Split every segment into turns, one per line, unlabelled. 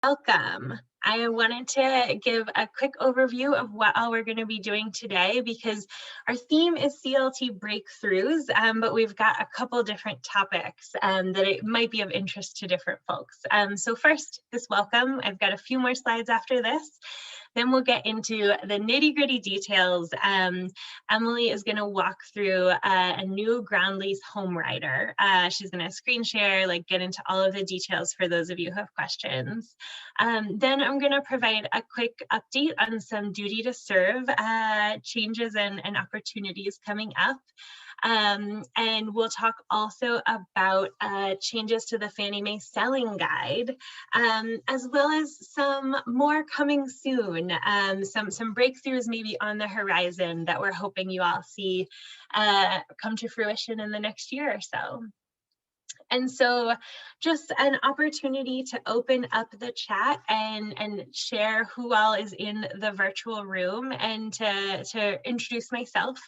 Welcome. I wanted to give a quick overview of what all we're going to be doing today because our theme is CLT breakthroughs, but we've got a couple different topics that it might be of interest to different folks. So first, this welcome. I've got a few more slides after this. Then we'll get into the nitty-gritty details. Emily is going to walk through a new ground lease home rider. She's going to screen share, get into all of the details for those of you who have questions. Then I'm going to provide a quick update on some duty to serve changes and opportunities coming up. And we'll talk also about changes to the Fannie Mae selling guide, as well as some more coming soon, some breakthroughs maybe on the horizon that we're hoping you all see come to fruition in the next year or so. And so just an opportunity to open up the chat and share who all is in the virtual room and to introduce myself.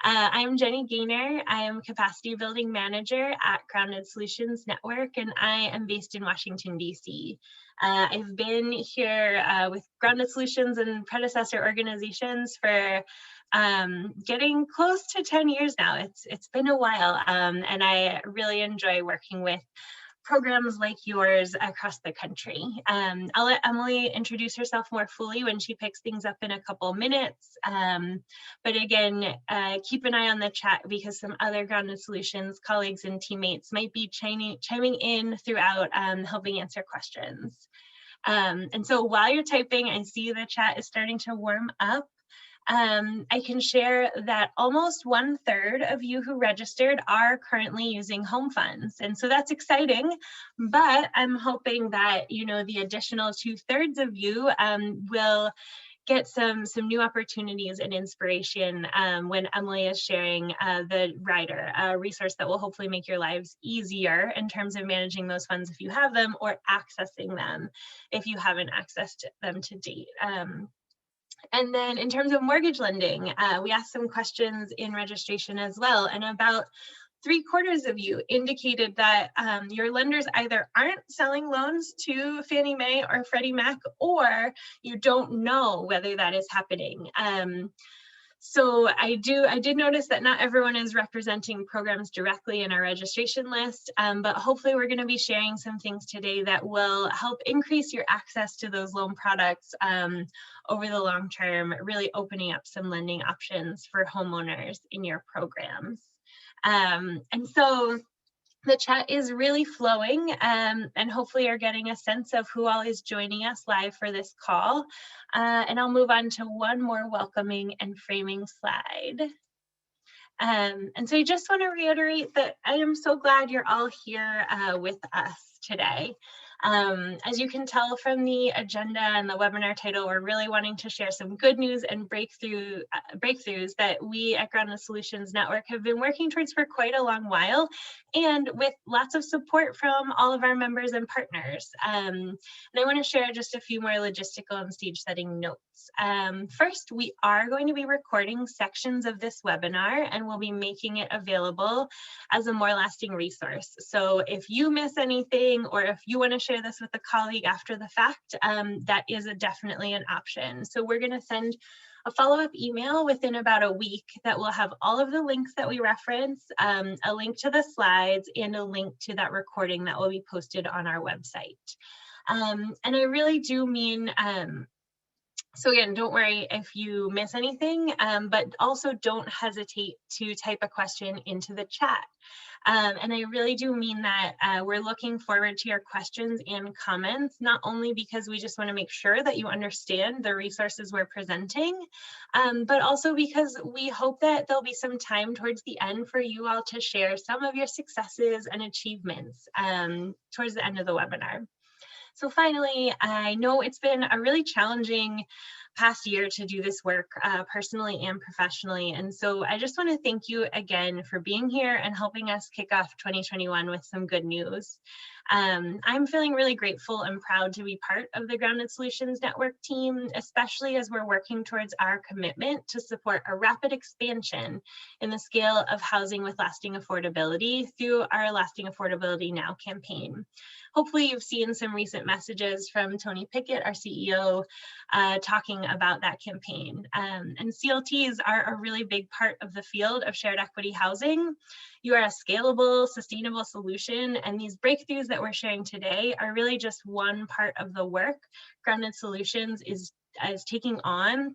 I'm Jenny Gaynor. I am Capacity Building Manager at Grounded Solutions Network, and I am based in Washington, D.C. I've been here with Grounded Solutions and predecessor organizations for getting close to 10 years now. It's been a while, and I really enjoy working with programs like yours across the country. I'll let Emily introduce herself more fully when she picks things up in a couple minutes. But again, keep an eye on the chat because some other Grounded Solutions colleagues and teammates might be chiming in throughout, helping answer questions. And so while you're typing, I see the chat is starting to warm up. I can share that almost 1/3 of you who registered are currently using home funds. And so that's exciting, but I'm hoping that, the additional 2/3 of you will get some new opportunities and inspiration when Emily is sharing the rider, a resource that will hopefully make your lives easier in terms of managing those funds if you have them, or accessing them if you haven't accessed them to date. And then in terms of mortgage lending, we asked some questions in registration as well, and about 3/4 of you indicated that your lenders either aren't selling loans to Fannie Mae or Freddie Mac, or you don't know whether that is happening. So I did notice that not everyone is representing programs directly in our registration list, but hopefully we're going to be sharing some things today that will help increase your access to those loan products over the long term, really opening up some lending options for homeowners in your programs. And so the chat is really flowing, and hopefully you're getting a sense of who all is joining us live for this call. And I'll move on to one more welcoming and framing slide. And so I just want to reiterate that I am so glad you're all here with us today. As you can tell from the agenda and the webinar title, we're really wanting to share some good news and breakthroughs that we at Grounded Solutions Network have been working towards for quite a long while, and with lots of support from all of our members and partners. And I want to share just a few more logistical and stage setting notes. First, we are going to be recording sections of this webinar, and we'll be making it available as a more lasting resource. So if you miss anything, or if you want to share this with a colleague after the fact, that is definitely an option. So we're going to send a follow-up email within about a week that will have all of the links that we reference, a link to the slides, and a link to that recording that will be posted on our website. And I really do mean, so again, don't worry if you miss anything, but also don't hesitate to type a question into the chat. And I really do mean that we're looking forward to your questions and comments, not only because we just want to make sure that you understand the resources we're presenting, but also because we hope that there'll be some time towards the end for you all to share some of your successes and achievements towards the end of the webinar. So finally, I know it's been a really challenging past year to do this work personally and professionally. And so I just want to thank you again for being here and helping us kick off 2021 with some good news. I'm feeling really grateful and proud to be part of the Grounded Solutions Network team, especially as we're working towards our commitment to support a rapid expansion in the scale of housing with lasting affordability through our Lasting Affordability Now campaign. Hopefully you've seen some recent messages from Tony Pickett, our CEO, talking about that campaign. And CLTs are a really big part of the field of shared equity housing. You are a scalable, sustainable solution, and these breakthroughs that we're sharing today are really just one part of the work Grounded Solutions is taking on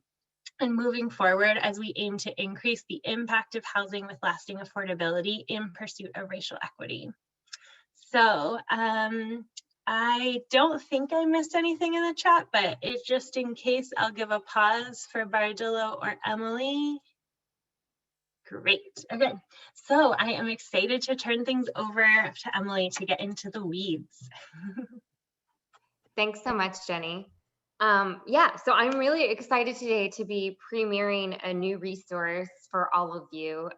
and moving forward as we aim to increase the impact of housing with lasting affordability in pursuit of racial equity. So I don't think I missed anything in the chat, but it's just in case, I'll give a pause for Bardillo or Emily. Great. Okay, so I am excited to turn things over to Emily to get into the weeds.
Thanks so much, Jenny. Yeah, so I'm really excited today to be premiering a new resource for all of you.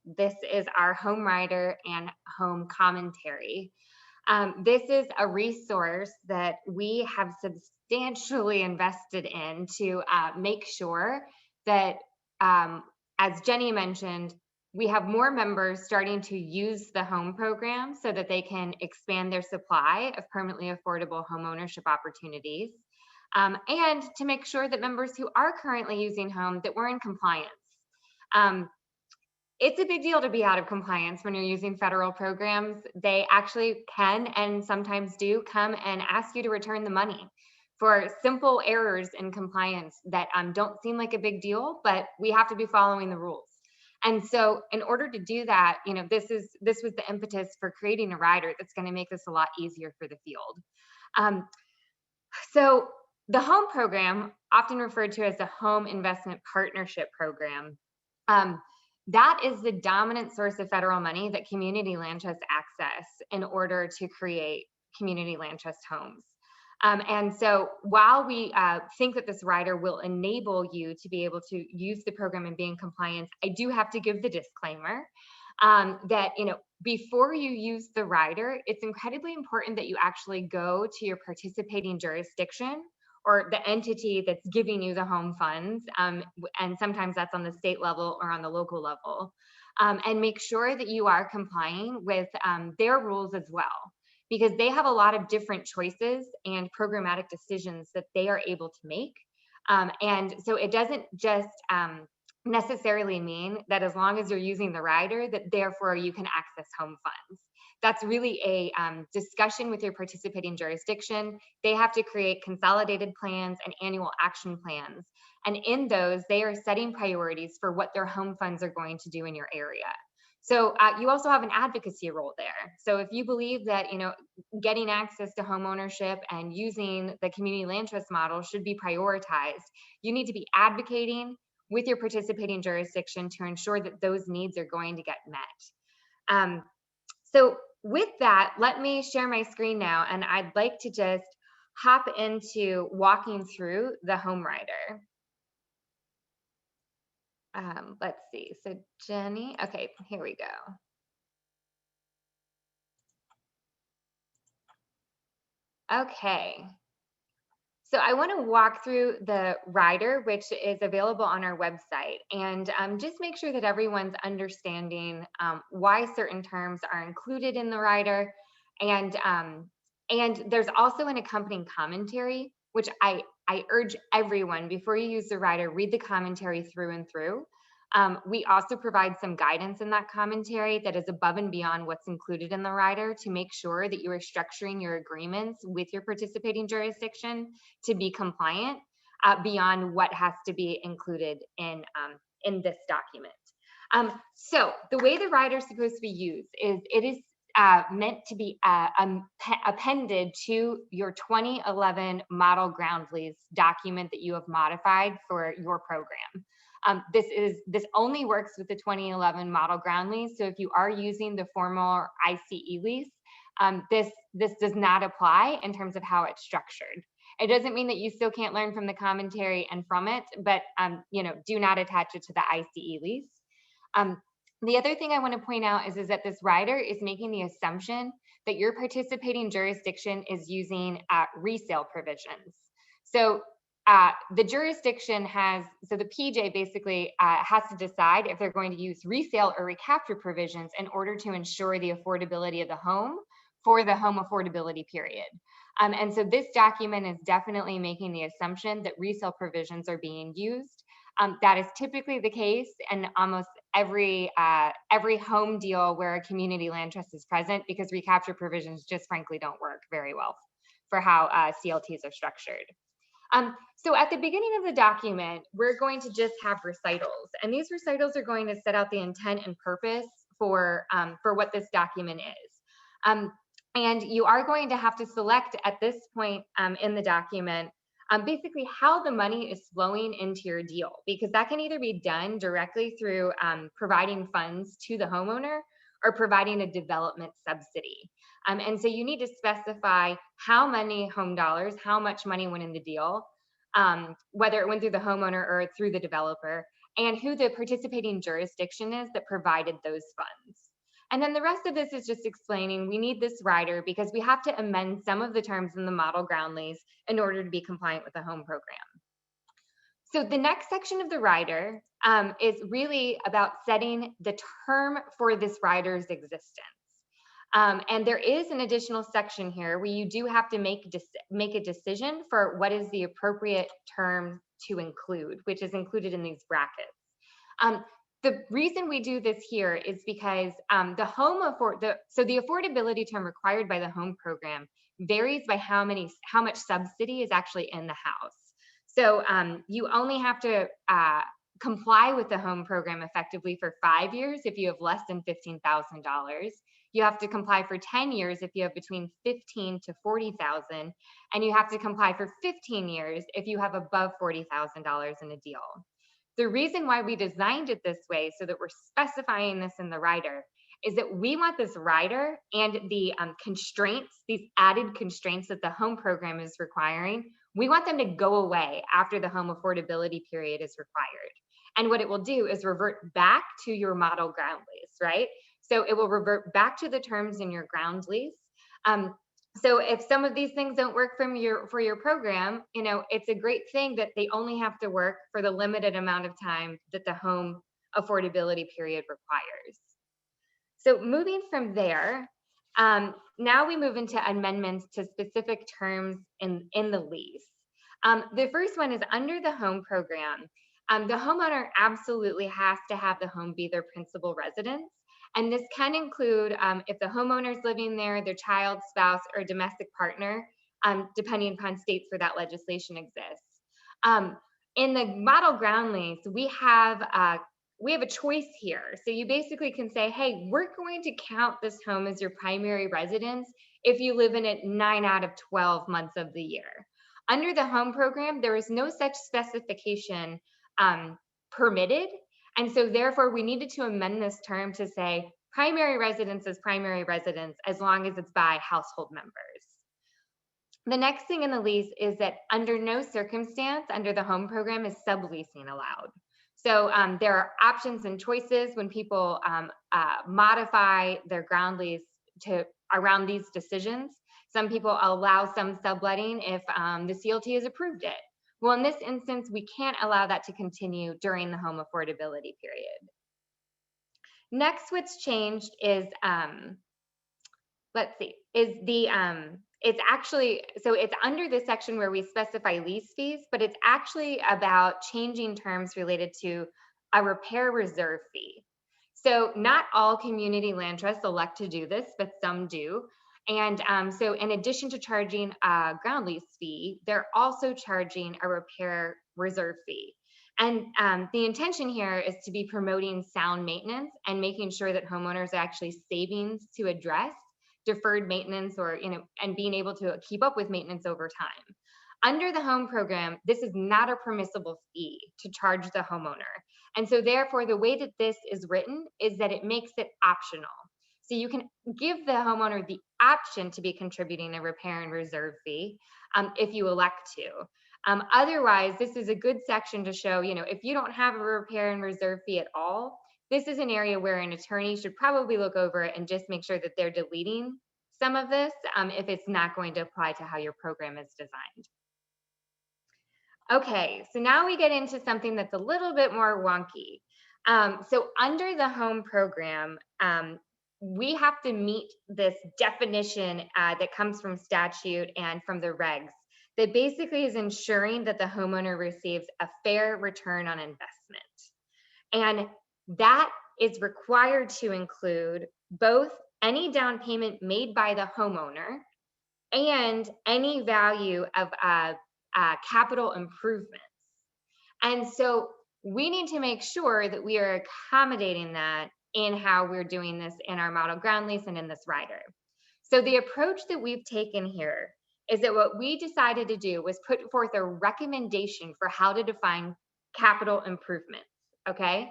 This is our Home Rider and Home Commentary. This is a resource that we have substantially invested in to make sure that, as Jenny mentioned, we have more members starting to use the home program so that they can expand their supply of permanently affordable home ownership opportunities, and to make sure that members who are currently using home, that we're in compliance. It's a big deal to be out of compliance when you're using federal programs. They actually can and sometimes do come and ask you to return the money for simple errors in compliance that don't seem like a big deal, but we have to be following the rules. And so in order to do that, this was the impetus for creating a rider that's going to make this a lot easier for the field. So the home program, often referred to as the Home Investment Partnership Program, that is the dominant source of federal money that community land trusts access in order to create community land trust homes. And so while we think that this rider will enable you to be able to use the program and be in compliance, I do have to give the disclaimer that before you use the rider, it's incredibly important that you actually go to your participating jurisdiction or the entity that's giving you the home funds, and sometimes that's on the state level or on the local level, and make sure that you are complying with their rules as well, because they have a lot of different choices and programmatic decisions that they are able to make. And so it doesn't just necessarily mean that as long as you're using the rider, that therefore you can access home funds. That's really a discussion with your participating jurisdiction. They have to create consolidated plans and annual action plans. And in those, they are setting priorities for what their home funds are going to do in your area. So you also have an advocacy role there. So if you believe that getting access to home ownership and using the community land trust model should be prioritized, you need to be advocating with your participating jurisdiction to ensure that those needs are going to get met. So with that, let me share my screen now, and I'd like to just hop into walking through the home rider. Let's see, so Jenny, okay, here we go. Okay, so I want to walk through the rider, which is available on our website, and just make sure that everyone's understanding why certain terms are included in the rider. And there's also an accompanying commentary, which I urge everyone, before you use the rider, read the commentary through and through. We also provide some guidance in that commentary that is above and beyond what's included in the rider to make sure that you are structuring your agreements with your participating jurisdiction to be compliant beyond what has to be included in this document. So the way the rider is supposed to be used is it is meant to be appended to your 2011 model ground lease document that you have modified for your program. This only works with the 2011 model ground lease. So if you are using the formal ICE lease, this does not apply in terms of how it's structured. It doesn't mean that you still can't learn from the commentary and from it, but do not attach it to the ICE lease. Um, the other thing I want to point out is that this rider is making the assumption that your participating jurisdiction is using resale provisions. So the jurisdiction so the PJ basically has to decide if they're going to use resale or recapture provisions in order to ensure the affordability of the home for the home affordability period. And so this document is definitely making the assumption that resale provisions are being used. That is typically the case in almost every home deal where a community land trust is present, because recapture provisions just frankly don't work very well for how CLTs are structured. So at the beginning of the document, we're going to just have recitals, and these recitals are going to set out the intent and purpose for what this document is. And you are going to have to select at this point in the document basically how the money is flowing into your deal, because that can either be done directly through providing funds to the homeowner or providing a development subsidy. And so you need to specify how many home dollars, how much money went in the deal, whether it went through the homeowner or through the developer, and who the participating jurisdiction is that provided those funds. And then the rest of this is just explaining we need this rider because we have to amend some of the terms in the model ground lease in order to be compliant with the home program. So the next section of the rider is really about setting the term for this rider's existence. And there is an additional section here where you do have to make a decision for what is the appropriate term to include, which is included in these brackets. The reason we do this here is because the affordability term required by the home program varies by how much subsidy is actually in the house. So you only have to comply with the home program effectively for 5 years if you have less than $15,000. You have to comply for 10 years if you have between 15 to 40,000, and you have to comply for 15 years if you have above $40,000 in a deal. The reason why we designed it this way, so that we're specifying this in the rider, is that we want this rider and the constraints, these added constraints that the home program is requiring, we want them to go away after the home affordability period is required. And what it will do is revert back to your model ground lease, right? So it will revert back to the terms in your ground lease. So if some of these things don't work for your program, it's a great thing that they only have to work for the limited amount of time that the home affordability period requires. So moving from there, now we move into amendments to specific terms in the lease. The first one is under the home program. The homeowner absolutely has to have the home be their principal residence. And this can include if the homeowner is living there, their child, spouse, or domestic partner, depending upon states where that legislation exists. In the model ground lease, we have a choice here. So you basically can say, hey, we're going to count this home as your primary residence if you live in it 9 out of 12 months of the year. Under the home program, there is no such specification permitted. And so therefore we needed to amend this term to say primary residence is primary residence as long as it's by household members. The next thing in the lease is that under no circumstance under the home program is subleasing allowed. So there are options and choices when people modify their ground lease around these decisions. Some people allow some subletting if the CLT has approved it. Well, in this instance, we can't allow that to continue during the home affordability period. Next, what's changed is, it's under this section where we specify lease fees, but it's actually about changing terms related to a repair reserve fee. So not all community land trusts elect to do this, but some do. And so in addition to charging a ground lease fee, they're also charging a repair reserve fee. And the intention here is to be promoting sound maintenance and making sure that homeowners are actually savings to address deferred maintenance or, and being able to keep up with maintenance over time. Under the home program, this is not a permissible fee to charge the homeowner. And so therefore, the way that this is written is that it makes it optional. So you can give the homeowner the option to be contributing a repair and reserve fee if you elect to. Otherwise, this is a good section to show, if you don't have a repair and reserve fee at all, this is an area where an attorney should probably look over it and just make sure that they're deleting some of this if it's not going to apply to how your program is designed. Okay, so now we get into something that's a little bit more wonky. So under the home program, we have to meet this definition that comes from statute and from the regs that basically is ensuring that the homeowner receives a fair return on investment. And that is required to include both any down payment made by the homeowner and any value of capital improvements. And so we need to make sure that we are accommodating that in how we're doing this in our model ground lease and in this rider. So the approach that we've taken here is that what we decided to do was put forth a recommendation for how to define capital improvements, okay?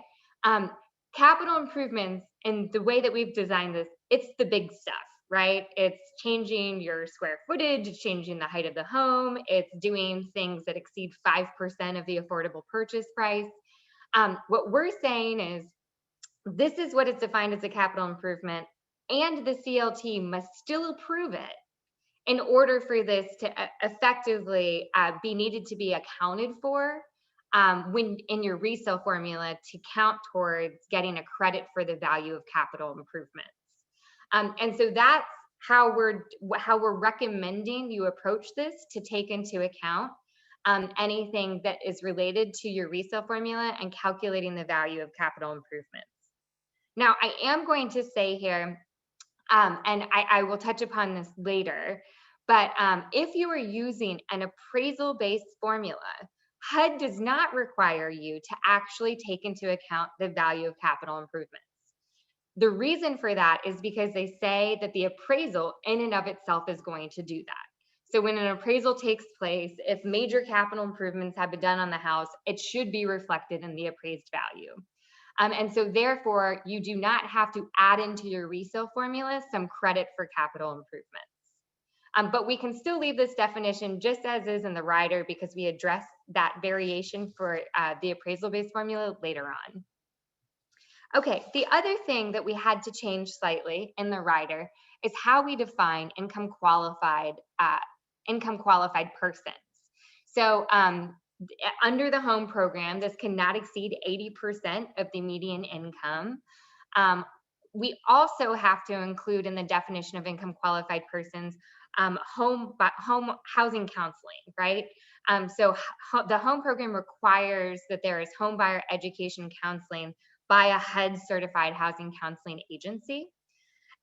Capital improvements, and the way that we've designed this, it's the big stuff, right? It's changing your square footage, changing the height of the home, it's doing things that exceed 5% of the affordable purchase price. What we're saying is this is what is defined as a capital improvement, and the CLT must still approve it in order for this to effectively be needed to be accounted for when in your resale formula to count towards getting a credit for the value of capital improvements. And so that's how we're recommending you approach this, to take into account anything that is related to your resale formula and calculating the value of capital improvements. Now, I am going to say here, and I will touch upon this later, but if you are using an appraisal-based formula, HUD does not require you to actually take into account the value of capital improvements. The reason for that is because they say that the appraisal in and of itself is going to do that. So when an appraisal takes place, if major capital improvements have been done on the house, it should be reflected in the appraised value. And so therefore, you do not have to add into your resale formula some credit for capital improvements. But we can still leave this definition just as is in the rider, because we address that variation for the appraisal-based formula later on. Okay, the other thing that we had to change slightly in the rider is how we define income qualified persons. So under the home program, this cannot exceed 80% of the median income. We also have to include in the definition of income qualified persons home housing counseling, right? So the home program requires that there is home buyer education counseling by a HUD certified housing counseling agency.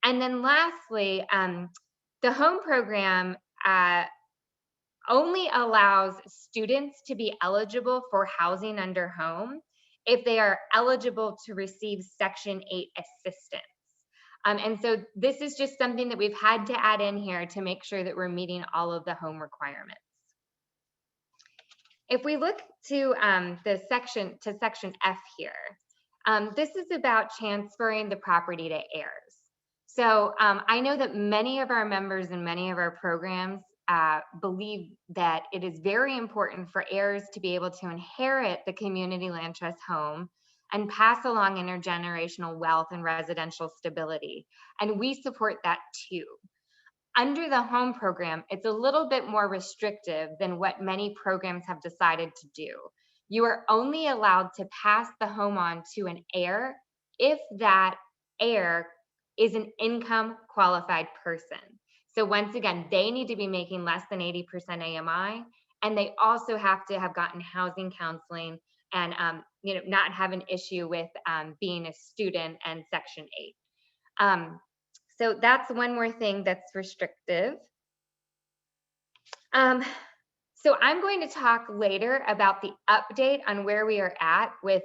And then lastly, the home program only allows students to be eligible for housing under home if they are eligible to receive Section 8 assistance. And so this is just something that we've had to add in here to make sure that we're meeting all of the home requirements. If we look to Section F here, this is about transferring the property to heirs. So I know that many of our members and many of our programs believe that it is very important for heirs to be able to inherit the community land trust home and pass along intergenerational wealth and residential stability. And we support that too. Under the home program, it's a little bit more restrictive than what many programs have decided to do. You are only allowed to pass the home on to an heir if that heir is an income qualified person. So once again, they need to be making less than 80% AMI, and they also have to have gotten housing counseling and not have an issue with being a student and Section 8. So that's one more thing that's restrictive. So I'm going to talk later about the update on where we are at with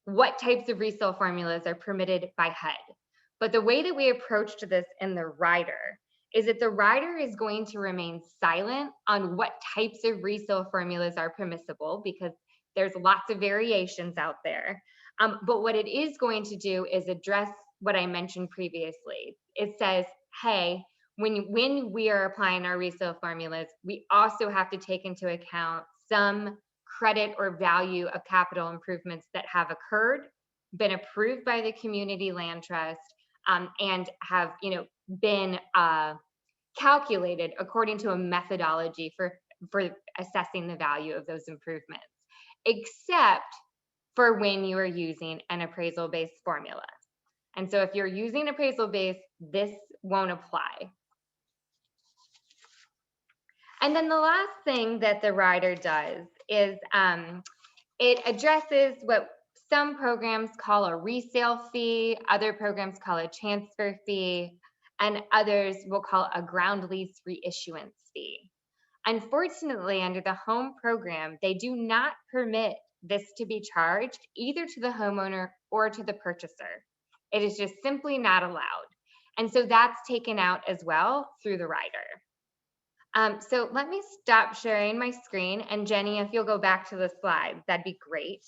what types of resale formulas are permitted by HUD. But the way that we approached this in the rider is that the rider is going to remain silent on what types of resale formulas are permissible, because there's lots of variations out there. But what it is going to do is address what I mentioned previously. It says, hey, when we are applying our resale formulas, we also have to take into account some credit or value of capital improvements that have occurred, been approved by the community land trust, and have been calculated according to a methodology for assessing the value of those improvements, except for when you are using an appraisal-based formula. And so if you're using appraisal-based, this won't apply. And then the last thing that the rider does is it addresses what some programs call a resale fee, other programs call a transfer fee, and others will call a ground lease reissuance fee. Unfortunately, under the home program, they do not permit this to be charged either to the homeowner or to the purchaser. It is just simply not allowed. And so that's taken out as well through the rider. So let me stop sharing my screen, and Jenny, if you'll go back to the slides, that'd be great.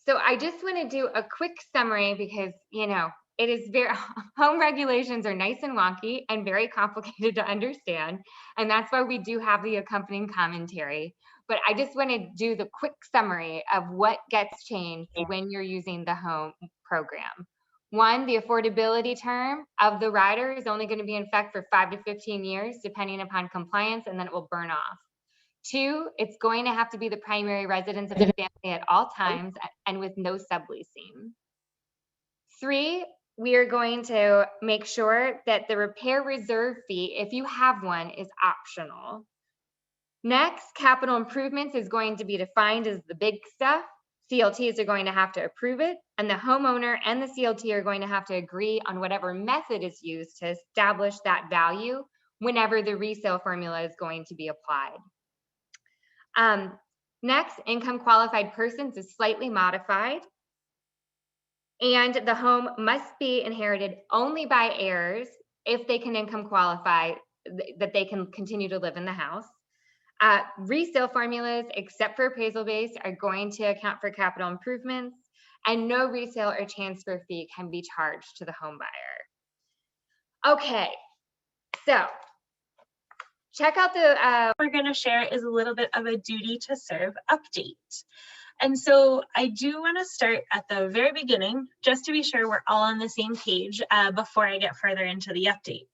So I just want to do a quick summary because, it is home regulations are nice and wonky and very complicated to understand. And that's why we do have the accompanying commentary. But I just want to do the quick summary of what gets changed when you're using the home program. One, the affordability term of the rider is only going to be in effect for 5 to 15 years, depending upon compliance, and then it will burn off. Two, it's going to have to be the primary residence of the family at all times and with no subleasing. Three, we are going to make sure that the repair reserve fee, if you have one, is optional. Next, capital improvements is going to be defined as the big stuff. CLTs are going to have to approve it, and the homeowner and the CLT are going to have to agree on whatever method is used to establish that value whenever the resale formula is going to be applied. Next, income qualified persons is slightly modified, and the home must be inherited only by heirs if they can income qualify, that they can continue to live in the house. Resale formulas, except for appraisal based, are going to account for capital improvements, and no resale or transfer fee can be charged to the home buyer. Okay, so check out the
we're going to share is a little bit of a duty to serve update. And so I do want to start at the very beginning, just to be sure we're all on the same page before I get further into the update.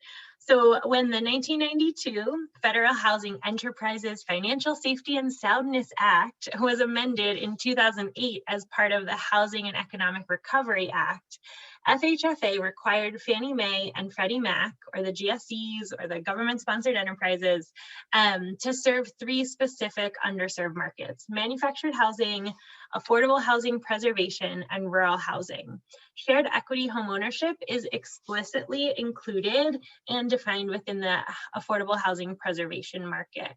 So when the 1992 Federal Housing Enterprises Financial Safety and Soundness Act was amended in 2008 as part of the Housing and Economic Recovery Act, FHFA required Fannie Mae and Freddie Mac, or the GSEs, or the government-sponsored enterprises, to serve three specific underserved markets: manufactured housing, affordable housing preservation, and rural housing. Shared equity homeownership is explicitly included and defined within the affordable housing preservation market.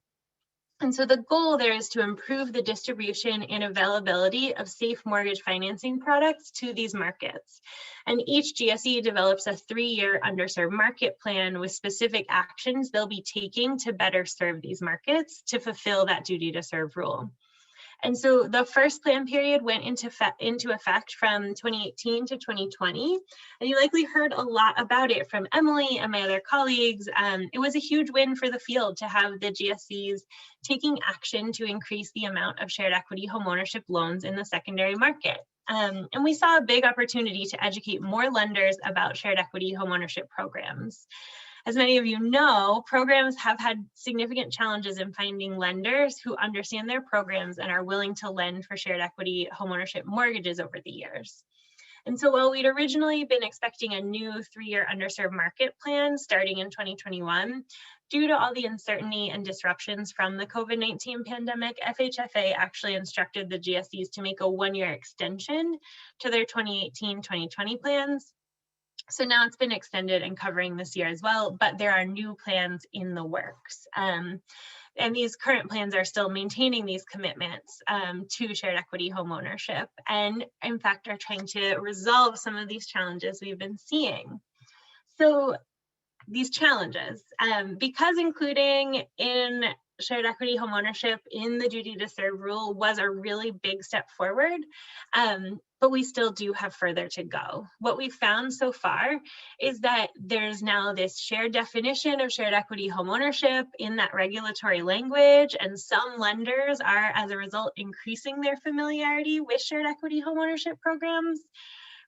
And so the goal there is to improve the distribution and availability of safe mortgage financing products to these markets. And each GSE develops a 3-year underserved market plan with specific actions they'll be taking to better serve these markets to fulfill that duty to serve rule. And so the first plan period went into effect from 2018 to 2020. And you likely heard a lot about it from Emily and my other colleagues. It was a huge win for the field to have the GSEs taking action to increase the amount of shared equity homeownership loans in the secondary market. And we saw a big opportunity to educate more lenders about shared equity homeownership programs. As many of you know, programs have had significant challenges in finding lenders who understand their programs and are willing to lend for shared equity homeownership mortgages over the years. And so while we'd originally been expecting a new 3-year underserved market plan starting in 2021, due to all the uncertainty and disruptions from the COVID-19 pandemic, FHFA actually instructed the GSEs to make a 1-year extension to their 2018-2020 plans. So now it's been extended and covering this year as well, but there are new plans in the works. And these current plans are still maintaining these commitments to shared equity homeownership, and in fact are trying to resolve some of these challenges we've been seeing. So these challenges, because including in shared equity homeownership in the duty to serve rule was a really big step forward, but we still do have further to go. What we've found so far is that there's now this shared definition of shared equity homeownership in that regulatory language, and some lenders are, as a result, increasing their familiarity with shared equity homeownership programs.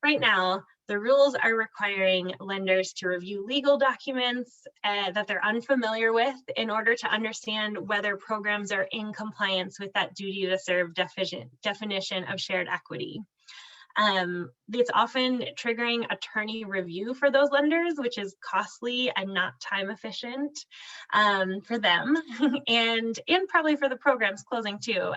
Right now, the rules are requiring lenders to review legal documents that they're unfamiliar with in order to understand whether programs are in compliance with that duty to serve definition of shared equity. It's often triggering attorney review for those lenders, which is costly and not time efficient for them, and probably for the programs closing too.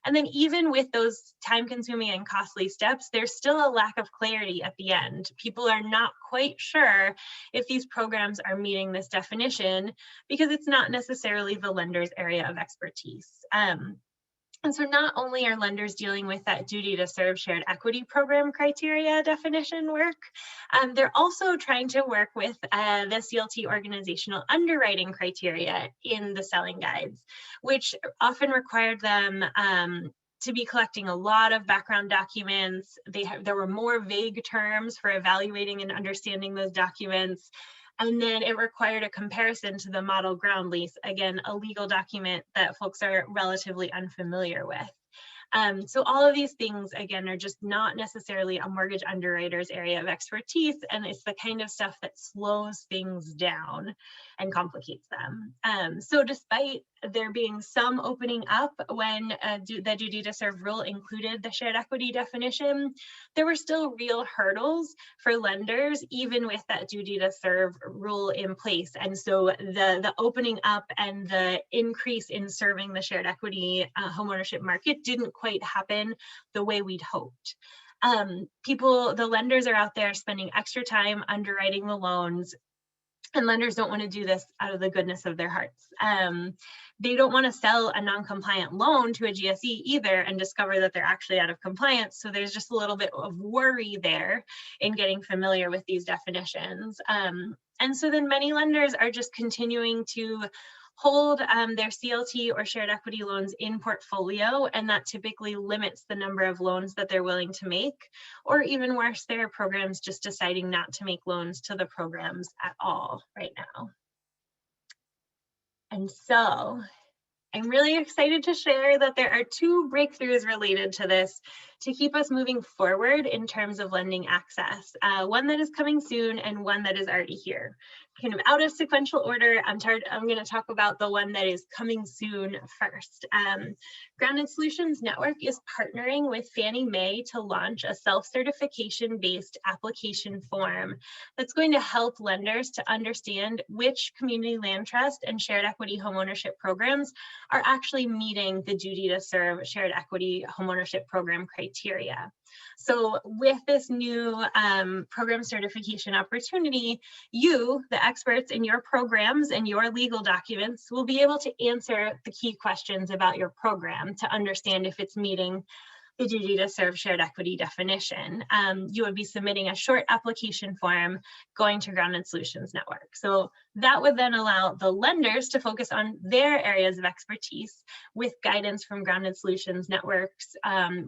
And then even with those time-consuming and costly steps, there's still a lack of clarity at the end. People are not quite sure if these programs are meeting this definition because it's not necessarily the lender's area of expertise. And so not only are lenders dealing with that duty to serve shared equity program criteria definition work, they're also trying to work with the CLT organizational underwriting criteria in the selling guides, which often required them to be collecting a lot of background documents. There were more vague terms for evaluating and understanding those documents. And then it required a comparison to the model ground lease, again, a legal document that folks are relatively unfamiliar with. So all of these things, again, are just not necessarily a mortgage underwriter's area of expertise, and it's the kind of stuff that slows things down and complicates them. So despite there being some opening up when the duty to serve rule included the shared equity definition, there were still real hurdles for lenders, even with that duty to serve rule in place. And so the opening up and the increase in serving the shared equity homeownership market didn't quite happen the way we'd hoped. The lenders are out there spending extra time underwriting the loans, and lenders don't want to do this out of the goodness of their hearts. They don't want to sell a non-compliant loan to a GSE either and discover that they're actually out of compliance. So there's just a little bit of worry there in getting familiar with these definitions. And so then many lenders are just continuing to hold their CLT or shared equity loans in portfolio, and that typically limits the number of loans that they're willing to make, or even worse, their programs just deciding not to make loans to the programs at all right now. And so I'm really excited to share that there are two breakthroughs related to this to keep us moving forward in terms of lending access. One that is coming soon and one that is already here. Kind of out of sequential order, I'm going to talk about the one that is coming soon first. Grounded Solutions Network is partnering with Fannie Mae to launch a self-certification based application form that's going to help lenders to understand which community land trust and shared equity homeownership programs are actually meeting the duty to serve shared equity homeownership program criteria. So with this new program certification opportunity, you, the experts in your programs and your legal documents, will be able to answer the key questions about your program to understand if it's meeting the duty to serve shared equity definition. You would be submitting a short application form going to Grounded Solutions Network. So that would then allow the lenders to focus on their areas of expertise with guidance from Grounded Solutions Network's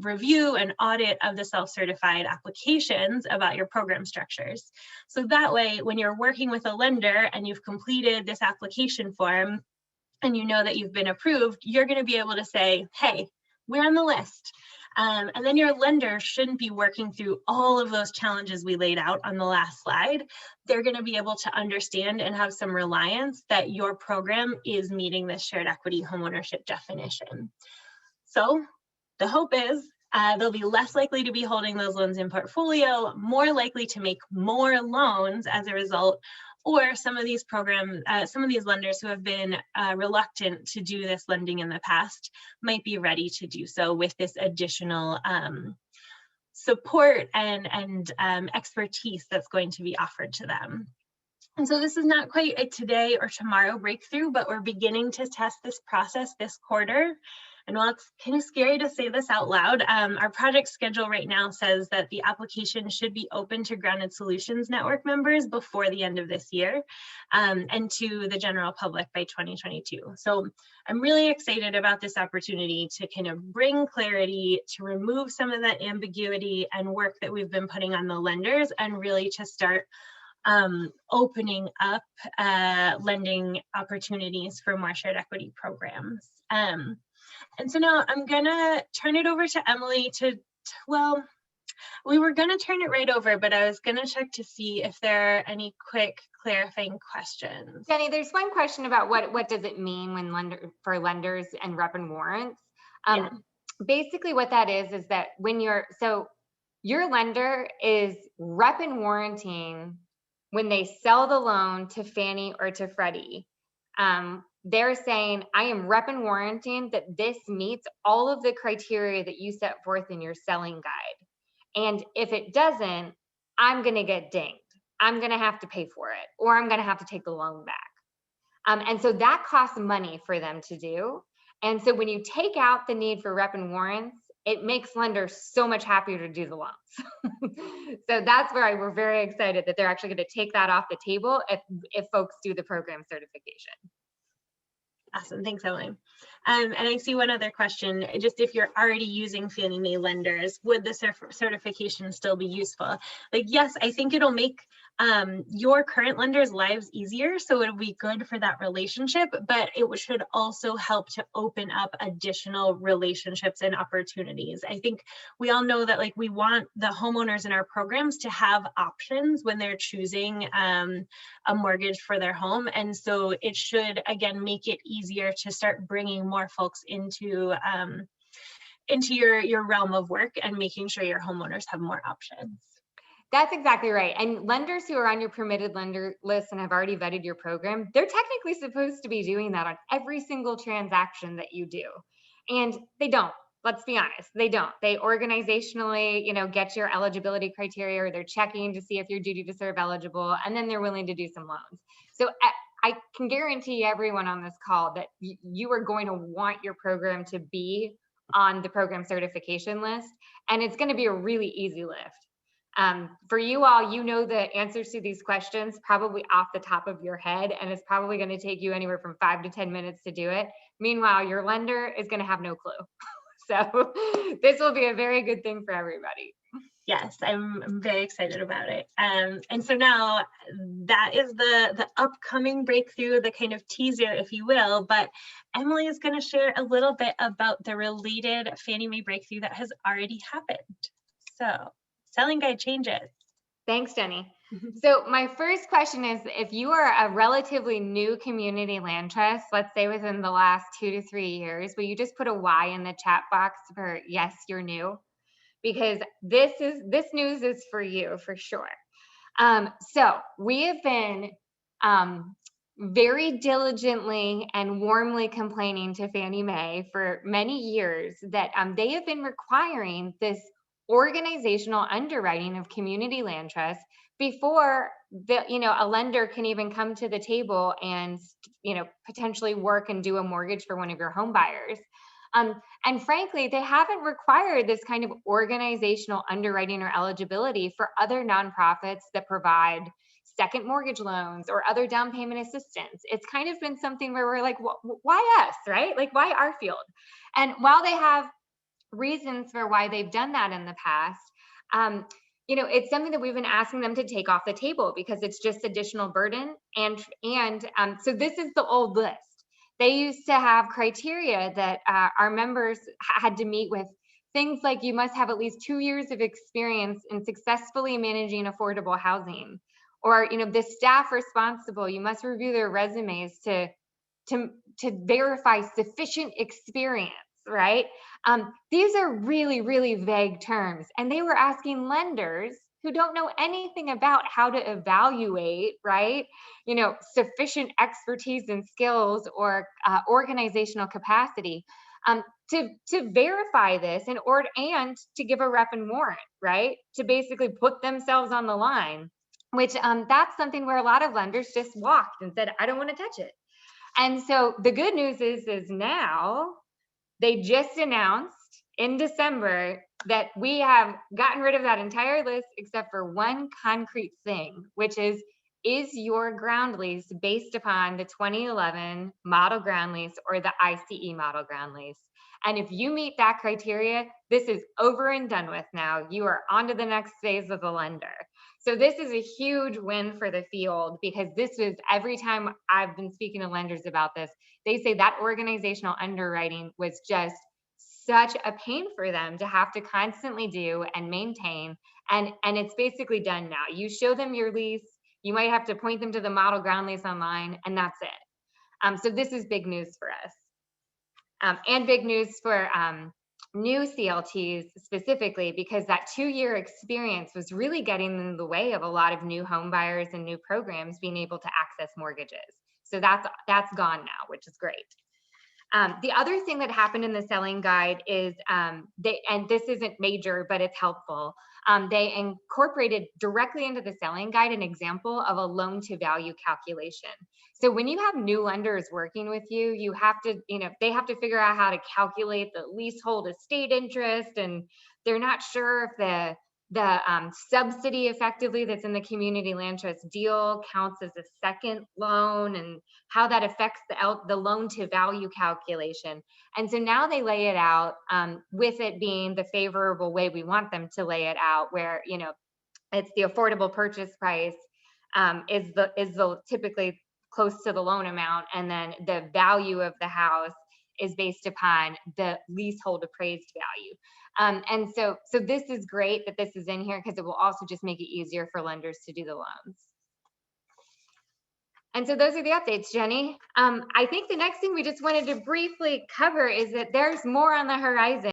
review and audit of the self-certified applications about your program structures. So that way, when you're working with a lender and you've completed this application form and you know that you've been approved, you're going to be able to say, hey, we're on the list. And then your lender shouldn't be working through all of those challenges we laid out on the last slide. They're going to be able to understand and have some reliance that your program is meeting this shared equity homeownership definition. So the hope is they'll be less likely to be holding those loans in portfolio, more likely to make more loans as a result, or some of these lenders who have been reluctant to do this lending in the past might be ready to do so with this additional support and expertise that's going to be offered to them. And so this is not quite a today or tomorrow breakthrough, but we're beginning to test this process this quarter. And while it's kind of scary to say this out loud, our project schedule right now says that the application should be open to Grounded Solutions Network members before the end of this year, and to the general public by 2022. So I'm really excited about this opportunity to kind of bring clarity, to remove some of that ambiguity and work that we've been putting on the lenders, and really to start opening up lending opportunities for more shared equity programs. And so now I'm gonna turn it over to Emily well, we were gonna turn it right over, but I was gonna check to see if there are any quick clarifying questions.
Jenny, there's one question about what does it mean when for lenders and rep and warrants.
Yeah.
Basically what that is that when your lender is rep and warranting when they sell the loan to Fannie or to Freddie. They're saying, I am rep and warranting that this meets all of the criteria that you set forth in your selling guide. And if it doesn't, I'm going to get dinged. I'm going to have to pay for it, or I'm going to have to take the loan back. And so that costs money for them to do. And so when you take out the need for rep and warrants, it makes lenders so much happier to do the loans. So that's why we're very excited that they're actually going to take that off the table if folks do the program certification.
Awesome, thanks, Emily. And I see one other question, just if you're already using Fannie Mae lenders, would the certification still be useful? Like, yes, I think it'll make your current lenders' lives easier, so it'll be good for that relationship, but it should also help to open up additional relationships and opportunities. I think we all know that, like, we want the homeowners in our programs to have options when they're choosing a mortgage for their home, and so it should, again, make it easier to start bringing more folks into your realm of work and making sure your homeowners have more options.
That's exactly right. And lenders who are on your permitted lender list and have already vetted your program, they're technically supposed to be doing that on every single transaction that you do. And they don't. Let's be honest, they don't. They organizationally, get your eligibility criteria, or they're checking to see if you're duty to serve eligible, and then they're willing to do some loans. So I can guarantee everyone on this call that you are going to want your program to be on the program certification list, and it's going to be a really easy lift. For you all, you know the answers to these questions probably off the top of your head, and it's probably going to take you anywhere from 5 to 10 minutes to do it. Meanwhile, your lender is going to have no clue. So this will be a very good thing for everybody.
Yes, I'm very excited about it. And so now that is the upcoming breakthrough, the kind of teaser, if you will, but Emily is going to share a little bit about the related Fannie Mae breakthrough that has already happened. So, selling guide changes.
Thanks, Jenny. So my first question is, if you are a relatively new community land trust, let's say within the last 2 to 3 years, will you just put a Y in the chat box for yes, you're new? Because this news is for you for sure. So we have been very diligently and warmly complaining to Fannie Mae for many years that they have been requiring this organizational underwriting of community land trusts before a lender can even come to the table and potentially work and do a mortgage for one of your home buyers. And frankly, they haven't required this kind of organizational underwriting or eligibility for other nonprofits that provide second mortgage loans or other down payment assistance. It's kind of been something where we're like, why us, right? Like, why our field? And while they have reasons for why they've done that in the past, it's something that we've been asking them to take off the table because it's just additional burden. And so this is the old list. They used to have criteria that our members had to meet with, things like you must have at least 2 years of experience in successfully managing affordable housing, or the staff responsible, you must review their resumes to verify sufficient experience, right? These are really, really vague terms, and they were asking lenders who don't know anything about how to evaluate, right? Sufficient expertise and skills or organizational capacity to verify this and to give a rep and warrant, right? To basically put themselves on the line, which that's something where a lot of lenders just walked and said, I don't want to touch it. And so the good news is now They just announced in December that we have gotten rid of that entire list except for one concrete thing, which is your ground lease based upon the 2011 model ground lease or the ICE model ground lease? And if you meet that criteria, this is over and done with now. You are on to the next phase of the lender. So this is a huge win for the field, because this is, every time I've been speaking to lenders about this, they say that organizational underwriting was just such a pain for them to have to constantly do and maintain. And it's basically done now. You show them your lease, you might have to point them to the model ground lease online, and that's it. So this is big news for us. And big news for new CLTs specifically, because that 2-year experience was really getting in the way of a lot of new home buyers and new programs being able to access mortgages. So that's gone now, which is great. The other thing that happened in the selling guide is and this isn't major, but it's helpful. They incorporated directly into the selling guide an example of a loan to value calculation. So when you have new lenders working with you, you have to, they have to figure out how to calculate the leasehold estate interest, and they're not sure if the subsidy effectively that's in the community land trust deal counts as a second loan, and how that affects the loan to value calculation. And so now they lay it out with it being the favorable way we want them to lay it out, where it's the affordable purchase price is the typically close to the loan amount, and then the value of the house is based upon the leasehold appraised value. And so this is great that this is in here, because it will also just make it easier for lenders to do the loans. And so those are the updates, Jenny. I think the next thing we just wanted to briefly cover is that there's more on the horizon.